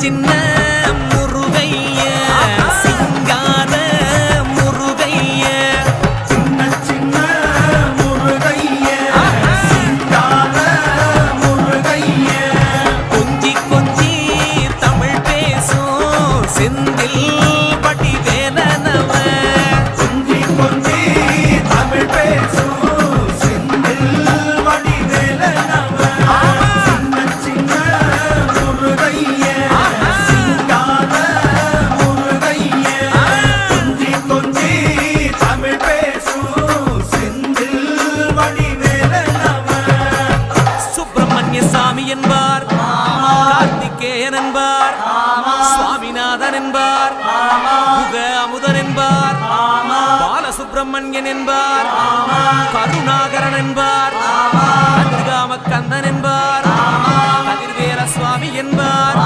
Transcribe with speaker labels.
Speaker 1: சின்ன முருகைய சிங்கார முருகைய
Speaker 2: சின்ன சின்ன முருகைய சிங்கார முருகைய
Speaker 1: கொஞ்சி கொஞ்சி தமிழ் பேசும் செந்தில் வடிவேலனவ
Speaker 2: கொஞ்சி கொஞ்சி தமிழ் பேசும் செந்தில் வடிவேலனவ சின்ன சின்ன முருகைய சிங்கார முருகைய கொஞ்சி கொஞ்சி தமிழ் பேசும் செந்தில் வடிவேலனவ
Speaker 1: சுப்பிரமணிய சாமி என்பார் கார்த்திகேயன் என்பார் சுவாமிநாதன் என்பார் முக அமுதன் என்பார் பாலசுப்பிரமணியன் என்பார் கருணாகரன் என்பார் கதிர்காம கந்தன் என்பார் கதிர்வேல சுவாமி என்பார்